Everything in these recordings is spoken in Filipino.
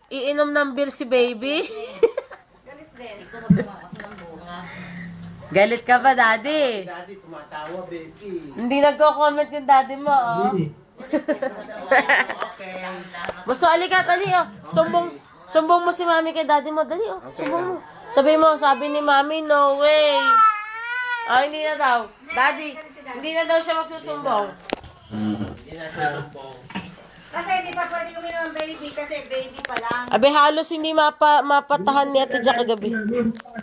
Iinom ng beer si baby. Galit din. Ito naman ako ng bunga. Galit ka ba, daddy? Daddy, tumatawa, baby. Hindi nagko-comment yung daddy mo, oh. Okay. Buso, alika, dali, oh. Sumbong mo si mami kay daddy mo. Dali, oh. Sumbong mo. Sabi mo, sabi ni mami, no way. Oh, hindi na daw. Daddy, hindi na daw siya magsusumbong. Hindi na siya sumbong. Kasi hindi pa pwede uminom ng baby kasi baby pa lang. Abe, halos hindi mapatahan ni Ate Jack kagabi.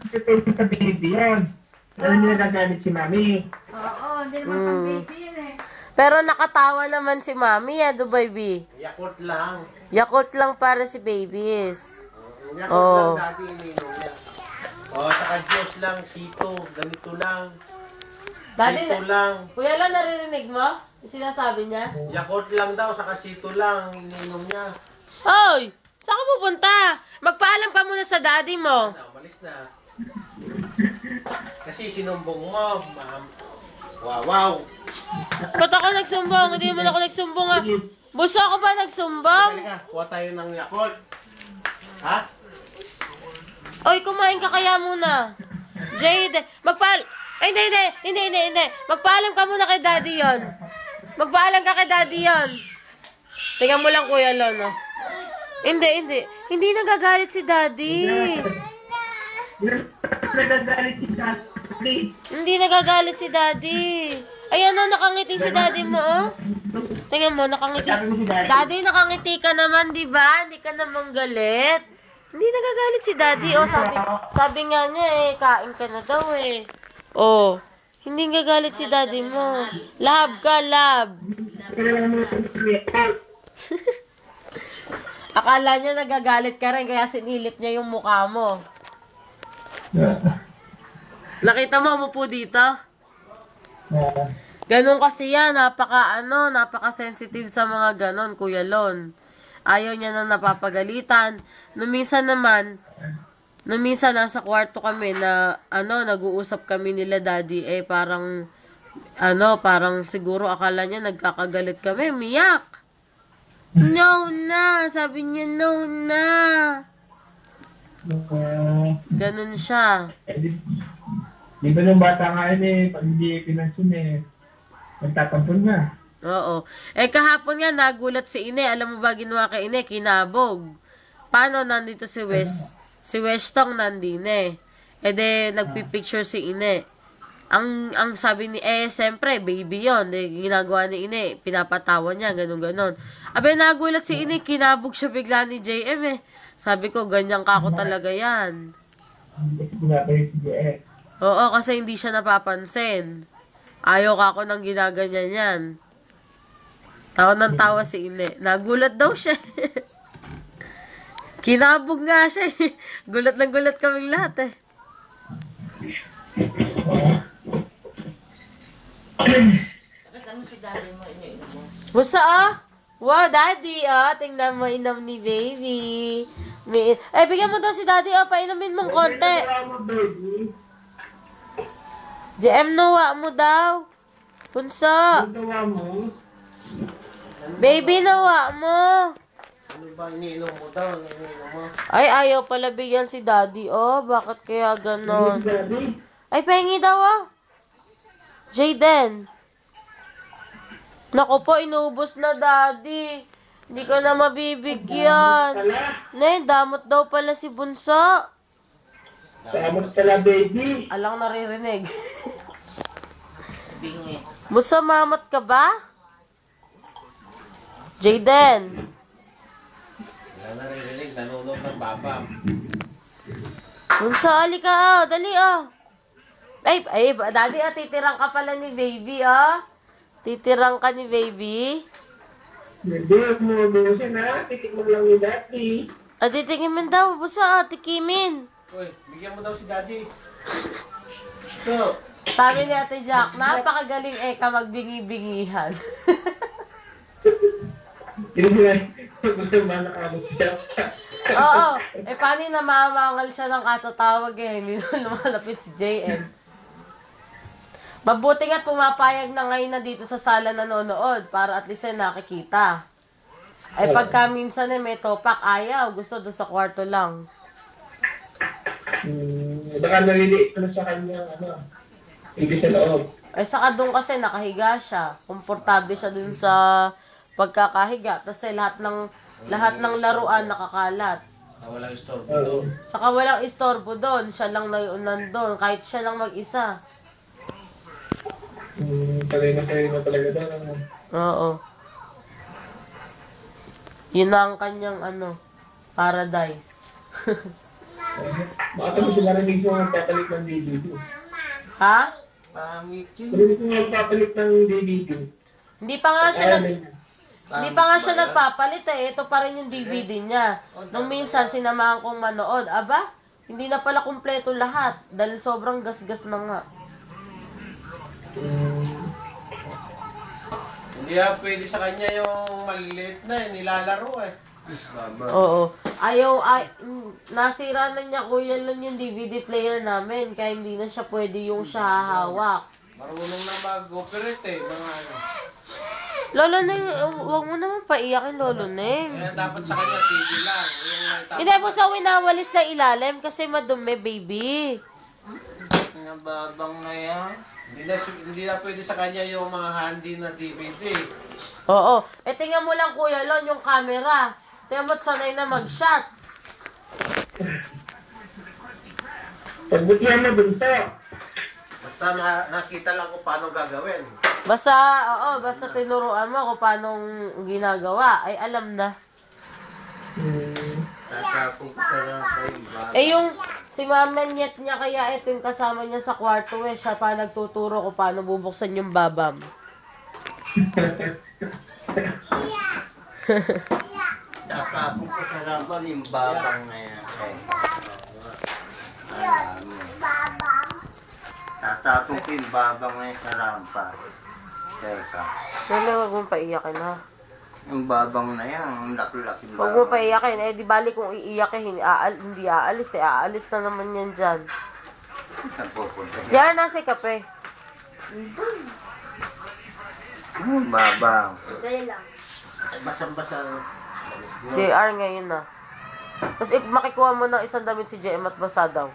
Kasi sa baby yan. Ano nila nagagamit si mami? Oo, hindi naman pang baby yun eh. Pero nakatawa naman si mami, do baby. Yakult lang. Yakult lang para si babies. Yakult Oh. lang, daddy, ininom niya. Oh, saka juice lang, sito, ganito lang. Daddy, Sito lang. Kuya Lon, naririnig mo? Yung sinasabi niya? Yakult lang daw, saka sito lang, ininom niya. Hoy! Saan ka pupunta? Magpaalam ka muna sa daddy mo. Umalis na. Kasi sinumbong mo, ma'am. Wow. Ba't ako nagsumbong? Hindi naman ako nagsumbong ah. Buso ako ba nagsumbong? Halika, kuha tayo ng Yakult. Ha? Oy, kumain ka kaya muna. Jade, Ay, hindi. Magpaalam ka muna kay daddy yon. Magpaalam ka kay daddy yon. Tingnan mo lang, Kuya Lon, oh. Hindi. Hindi nagagalit si daddy. Nagagalit si daddy. Hindi nagagalit si daddy. Ayan o, nakangiti si daddy mo, oh. Tingnan mo, nakangiti. Daddy, nakangiti ka naman, di ba? Hindi ka naman galit. Hindi nagagalit si daddy, oh. Sabi nga niya, eh, kain ka na daw, eh. Oh, hindi nagagalit si daddy mo. Lab ka, lab. Akala niya nagagalit ka rin, kaya sinilip niya yung mukha mo. Nakita mo, umupo dito? Ganon kasi yan, napaka-sensitive sa mga ganon, Kuya Lon. Ayaw niya na napapagalitan. Nung minsan nasa kwarto kami na, nag-uusap kami nila daddy, parang siguro akala niya nagkakagalit kami, umiyak. No na, sabi niya, no na. Ganon siya. Di ba nung bata nga yun pag hindi pinansin nagtatampon na. Oo. Kahapon nga, nagulat si Ine. Alam mo ba ginawa kay Ine? Kinabog. Paano nandito si West? Si Westong nandine. Nagpipicture si Ine. Ang sabi ni, siyempre, baby yon. Ginagawa ni Ine. Pinapatawa niya, ganun-ganon. Nagulat si Ine. Kinabog siya bigla ni JM Sabi ko, ganyan ka ako talaga yan. Oo, kasi hindi siya napapansin. Ayaw ka ako nang ginaganyan yan. Tawa ng tawa si Ine. Nagulat daw siya. Kinabog nga siya. Gulat na gulat kaming lahat Ano si daddy mo, iniinom mo? Busa Wow, daddy tingnan mo inom ni baby. Bigyan mo daw si daddy painumin mong konti. JM, nawa mo daw. Punsa. Baby, nawa mo. Ano ba iniinom mo daw? Iniinom mo? Ay, ayaw pala bigyan si daddy, Bakit kaya ganon? Ay, pahingi daw, Jayden. Naku po, inubos na, daddy. Hindi ka na mabibigyan. Damot daw pala si Bunso. Damot pala, baby. Alang naririnig. Bingi. Bunso, mamot ka ba? Jayden. Wala naririnig, nanonood ng baba. Bunso, alika, dali, Ay, daddy, titirang ka pala ni baby, Titirang ka ni baby. Hindi, umuubusin titikman lang ni daddy. Titingin daw, busa, tikimin. Uy, bigyan mo daw si daddy. Ito. Sabi ni Ate Jack, napakagaling magbingi-bingihan. Gusto malakabot siya. Oo, paano namamangal siya ng katatawag hindi na lumalapit si JM. Mabuti nga't pumapayag na ngayon na dito sa sala nanonood para at least nakikita. Ay pagka minsan may topak, ayaw. Gusto doon sa kwarto lang. Baka naliliit na sa kanya, hindi sa loob. Ay saka doon kasi nakahiga siya. Komportable siya doon sa pagkakahiga. Kasi lahat ng laruan nakakalat. Walang istorbo doon. Saka walang istorbo doon. Siya lang nandun. Kahit siya lang mag-isa. Sanay na talaga doon. Oo. Yun na ang kanyang paradise. Baka kami sinarinig mo magpapalit ng DVD. Ha? Pangit yun. Narinig mo magpapalit ng DVD. Hindi pa nga siya nagpapalit eh. Ito pa rin yung DVD niya. Nung minsan sinamahan kong manood. Aba, hindi na pala kumpleto lahat. Dahil sobrang gasgas na nga. Hindi pwede sa kanya yung maliliit na nilalaro eh. Oo. Nasira na niya kuya lang yung DVD player namin. Kaya hindi na siya pwede yung siya hahawak. Marunong na mag-operate eh. Mga Lolo Neng, huwag mo naman paiyakin Lolo Neng. Kaya dapat sa kanya TV lang. Hindi po sa winawalis na ilalim kasi madumi, baby. Nababang na yan. Hindi na pwede sa kanya yung mga handy na DVD. Oo. Tingnan mo lang Kuya Lon yung camera. Tingnan mo't sanay na mag-shot. Pagbutihan mo dun sa. Basta nakita lang kung paano gagawin. Basta tinuruan mo kung paano ginagawa. Ay, alam na. Tatapong ko na kayo ba? Yung si Mama Nyet niya kaya ito yung kasama niya sa kwarto siya pa nagtuturo kung paano bubuksan yung babam. Tatapong ko sa laban yung babang na yan. Tatapong ko yung babang na yan sa rampa. Teka. Lalo, huwag mong paiyakin ha. Yung babang na yan, ang laki-laki babang. Huwag mong paiyakin. Di bali kung iiyakin, hindi aalis Aalis na naman yan dyan. Napupunta yan. Yan, nasa kape. Babang. Basang-basa. JR ngayon na. Tapos makikuha mo ng isang damit si JM at basa daw.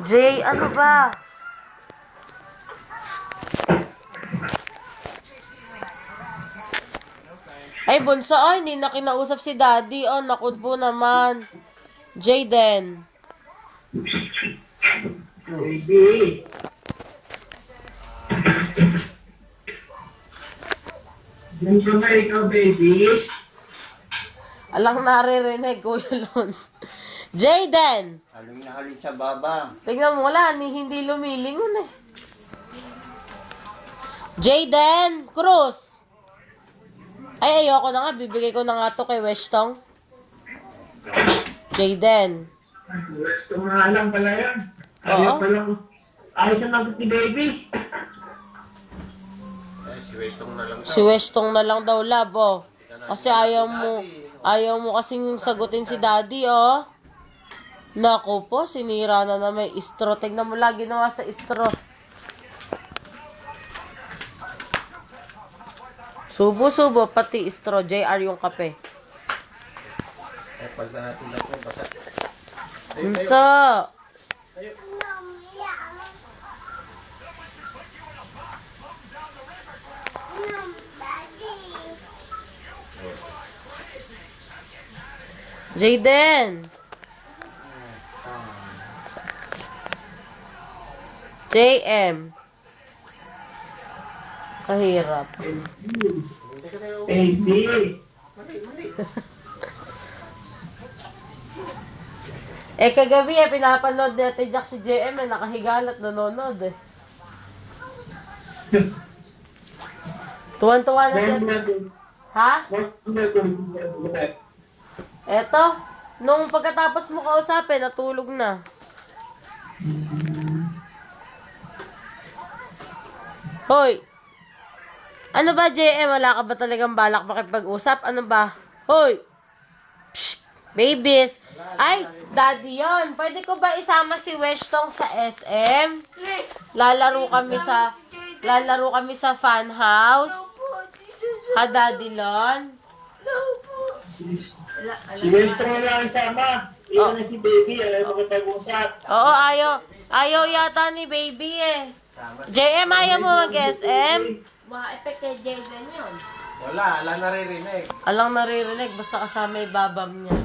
Jay, ano ba? Ay, bunso, hindi na kinausap si Daddy. Nakud po naman. Jayden. Baby. Diyan ka ba ikaw, baby? Alang naririnig, Kuya Lon. Jayden! Haling na haling sa babang. Tingnan mo, wala. Hindi lumilingon eh. Jayden! Cruz! Ay, ayoko na nga. Bibigay ko na nga to kay Westong. Jayden. Gusto nga lang pala yan. Ayaw pa lang. Ayaw siya nagot ni baby. Si Westong na lang daw. Si Westong na lang daw, love, Kasi ayaw mo kasing sagutin si Daddy, Naku po, sinira na may istro. Tignan mo lagi na sa istro. Subo-subo, pati istro. JR yung kape. Pag na natin lang po, basa. Unsa? Jayden. JM. Kahirap. Baby. Kagabi pinapanood natin Jack si JM nakahigalat nanonood Tuwan-tuwa na siya. Ha? Eto, nung pagkatapos mo kausapin, natulog na. Hoy! Ano ba, JM? Wala ka ba talagang balak makipag-usap? Ano ba? Hoy! Psst! Babies! Ay, Daddy yon. Pwede ko ba isama si Westong sa SM? Lalaro kami sa fun house. Ha, Daddy Lon? Si Westro lang isama. Iyon na si baby, alam mo kapag-usap. Oo, ayaw yata ni baby eh. JM, ayaw mo mag-SM? Mga effect kay Jaden yun. Wala naririnig. Alang naririnig, basta kasama yung babam niya.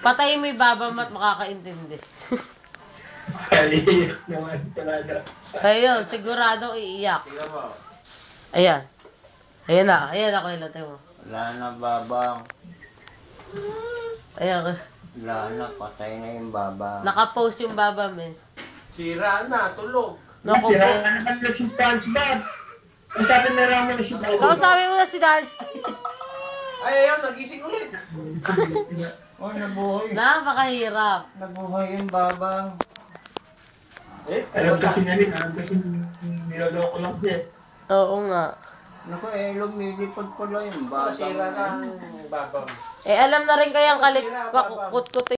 Patayin mo yung babam at makakaintindi. Kaliyak naman talaga. Ayun, sigurado iiyak. Tingnan mo. Ayan. Ayan ako ilatay mo. Wala na babang. Ayan, Wala na, patay na yung babang. nakapost yung babam eh. Sira na, tulog. Naku po. Sira na naman na si SpongeBob. Ang sabi na lang mo na si Bob. Kausapin mo na si Dali. Ay, ayaw, nagising ulit. Oh, nabuhay. Napakahirap. Nabuhay yung babang. Alam kasi nga rin, alam kasi niloloko lang siya. Oo nga. Naku, lumilipad pala yung Sira na babang. ang babang. Alam na rin kayang kutkut